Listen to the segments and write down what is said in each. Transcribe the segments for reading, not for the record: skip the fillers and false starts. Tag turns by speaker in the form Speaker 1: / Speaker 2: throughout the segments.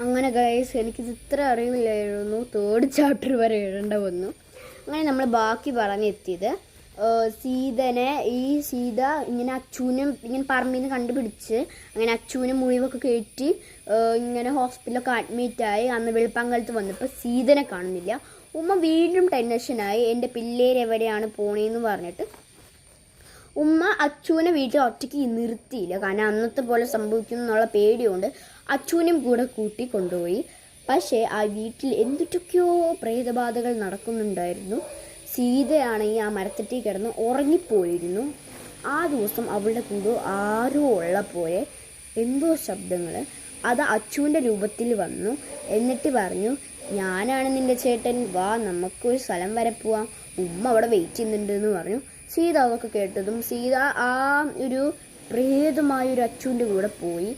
Speaker 1: അങ്ങനെ ഗൈസ് എനിക്കിത് ഇത്ര അറിവില്ലായിരുന്നു. തേർഡ് ചാപ്റ്റർ വരെ എഴുതേണ്ട വന്നു. അങ്ങനെ നമ്മൾ ബാക്കി പറഞ്ഞെത്തിയത് സീത ഇങ്ങനെ അച്ചൂനും ഇങ്ങനെ പറമ്പിൽ നിന്ന് കണ്ടുപിടിച്ച് അങ്ങനെ അച്ചൂനും മുറിവൊക്കെ കയറ്റി ഇങ്ങനെ ഹോസ്പിറ്റലൊക്കെ അഡ്മിറ്റായി. അന്ന് വെളുപ്പാങ്കാലത്ത് വന്നപ്പോൾ സീതനെ കാണുന്നില്ല. ഉമ്മ വീണ്ടും ടെൻഷനായി, എൻ്റെ പിള്ളേരെവിടെയാണ് പോണേന്ന് പറഞ്ഞിട്ട്. ഉമ്മ അച്ചൂനെ വീട്ടിൽ ഒറ്റയ്ക്ക് നിർത്തിയില്ല, കാരണം അന്നത്തെ പോലെ സംഭവിക്കുന്നു എന്നുള്ള പേടിയുണ്ട്. അച്ചൂനും കൂടെ കൂട്ടി കൊണ്ടുപോയി. പക്ഷേ ആ വീട്ടിൽ എന്തൊക്കെയോ പ്രേതബാധകൾ നടക്കുന്നുണ്ടായിരുന്നു. സീതയാണെങ്കിൽ ആ മരത്തട്ടി കിടന്ന് ഉറങ്ങിപ്പോയിരുന്നു. ആ ദിവസം അവളുടെ കൂടെ ആരോ ഉള്ള പോലെ എന്തോ ശബ്ദങ്ങൾ. അത് അച്ചൂൻ്റെ രൂപത്തിൽ വന്നു. എന്നിട്ട് പറഞ്ഞു, ഞാനാണ് നിൻ്റെ ചേട്ടൻ, വാ നമുക്കൊരു സ്ഥലം വരെ പോവാം, ഉമ്മ അവിടെ വെയിറ്റ് ചെയ്യുന്നുണ്ടെന്ന് പറഞ്ഞു. സീത അതൊക്കെ കേട്ടതും സീത ആ ഒരു പ്രേതമായൊരു അച്ചൂൻ്റെ കൂടെ പോയി.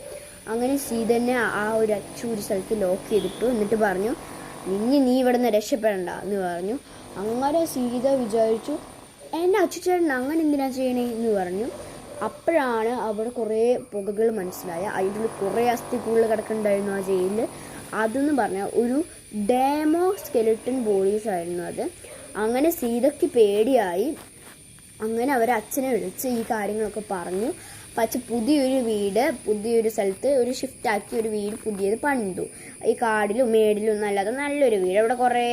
Speaker 1: അങ്ങനെ സീതനെ ആ ഒരു അച്ചു ഒരു സ്ഥലത്ത് ലോക്ക് ചെയ്തിട്ടു. എന്നിട്ട് പറഞ്ഞു, നീ ഇവിടെ നിന്ന് രക്ഷപ്പെടണ്ട എന്ന് പറഞ്ഞു. അങ്ങനെ സീത വിചാരിച്ചു, എൻ്റെ അച്ചുചേട്ടൻ അങ്ങനെ എന്തിനാ ചെയ്യണേ എന്ന് പറഞ്ഞു. അപ്പോഴാണ് അവിടെ കുറേ പുകകൾ മനസ്സിലായ. അതിൽ കുറേ അസ്ഥികൂടുകൾ കിടക്കുന്നുണ്ടായിരുന്നു ആ ജയിലിൽ. അതെന്ന് പറഞ്ഞാൽ ഒരു ഡേമോ സ്കെലിട്ടൺ ബോഡീസ് ആയിരുന്നു അത്. അങ്ങനെ സീതയ്ക്ക് പേടിയായി. അങ്ങനെ അവർ അച്ഛനെ വിളിച്ച് ഈ കാര്യങ്ങളൊക്കെ പറഞ്ഞു. പക്ഷെ പുതിയൊരു സ്ഥലത്ത് ഒരു ഷിഫ്റ്റാക്കി ഒരു വീട് പുതിയത് പണിതു. ഈ കാടിലും മേടിലും ഒന്നല്ലാതെ നല്ലൊരു വീട്. അവിടെ കുറേ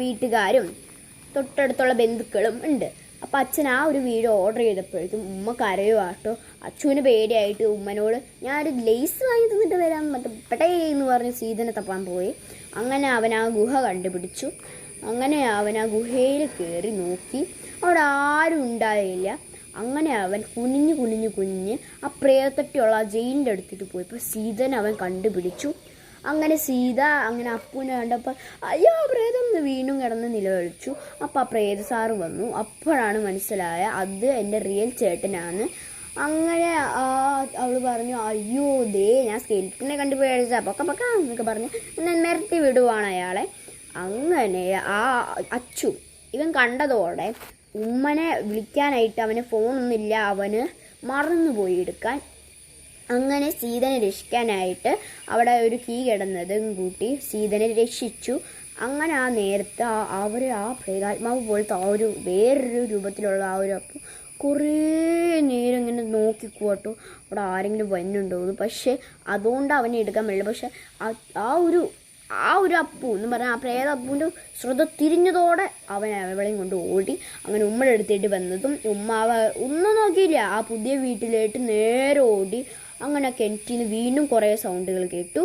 Speaker 1: വീട്ടുകാരും തൊട്ടടുത്തുള്ള ബന്ധുക്കളും ഉണ്ട്. അപ്പം അച്ഛൻ ആ ഒരു വീട് ഓർഡർ ചെയ്തപ്പോഴേക്കും ഉമ്മ കരയുവാട്ടോ. അച്ഛന് പേടിയായിട്ട് ഉമ്മനോട് ഞാനൊരു ലേസ് വാങ്ങി തന്നിട്ട് വരാൻ പെട്ടേ എന്ന് പറഞ്ഞ് സീതനെ തപ്പാൻ പോയി. അങ്ങനെ അവൻ ആ ഗുഹ കണ്ടുപിടിച്ചു. അങ്ങനെ അവൻ ആ ഗുഹയിൽ കയറി നോക്കി. അവിടെ ആരും ഉണ്ടായില്ല. അങ്ങനെ അവൻ കുനിഞ്ഞ് ആ പ്രേതത്തട്ടിയുള്ള ആ ജയിലിൻ്റെ അടുത്തിട്ട് പോയി. ഇപ്പോൾ സീതനെ അവൻ കണ്ടുപിടിച്ചു. അങ്ങനെ സീത അങ്ങനെ അപ്പൂനെ കണ്ടപ്പോൾ അയ്യോ പ്രേതം എന്ന് വീണ്ടും കിടന്ന് നിലവിളിച്ചു. അപ്പോൾ ആ പ്രേത സാറ് വന്നു. അപ്പോഴാണ് മനസ്സിലായ അത് എൻ്റെ റിയൽ ചേട്ടനാണ്. അങ്ങനെ അവൾ പറഞ്ഞു, അയ്യോ ദേ ഞാൻ സ്കെൽറ്റിനെ കണ്ടുപോയി പക്ക എന്നൊക്കെ പറഞ്ഞു മിരട്ടി വിടുവാണ് അയാളെ. അങ്ങനെ ആ അച്ചു ഇവൻ കണ്ടതോടെ ഉമ്മനെ വിളിക്കാനായിട്ട് അവന് ഫോണൊന്നുമില്ല, അവന് മറന്നുപോയി എടുക്കാൻ. അങ്ങനെ സീതനെ രക്ഷിക്കാനായിട്ട് അവിടെ ഒരു കീ കിടന്നതും കൂട്ടി സീതനെ രക്ഷിച്ചു. അങ്ങനെ ആ നേരത്തെ ആ പ്രേതാത്മാവ് പോലത്തെ ആ ഒരു വേറൊരു രൂപത്തിലുള്ള ആ ഒരു അപ്പു കുറേ നേരം ഇങ്ങനെ നോക്കിക്കോട്ടോ അവിടെ ആരെങ്കിലും വരുന്നുണ്ടോയെന്ന്. പക്ഷേ അതുകൊണ്ട് അവനെ എടുക്കാൻ പറ്റില്ല. പക്ഷെ ആ ഒരു അപ്പു എന്ന് പറഞ്ഞാൽ ആ പ്രേത അപ്പുവിൻ്റെ ശ്രദ്ധ തിരിഞ്ഞതോടെ അവൻ അവളെയും കൊണ്ട് ഓടി. അങ്ങനെ ഉമ്മയുടെ അടുത്തേട്ട് വന്നതും ഉമ്മ ഒന്നും നോക്കിയില്ല, ആ പുതിയ വീട്ടിലേക്ക് നേരെ ഓടി. അങ്ങനെ കിണറ്റിൽ നിന്ന് വീണ്ടും കുറേ സൗണ്ടുകൾ കേട്ടു.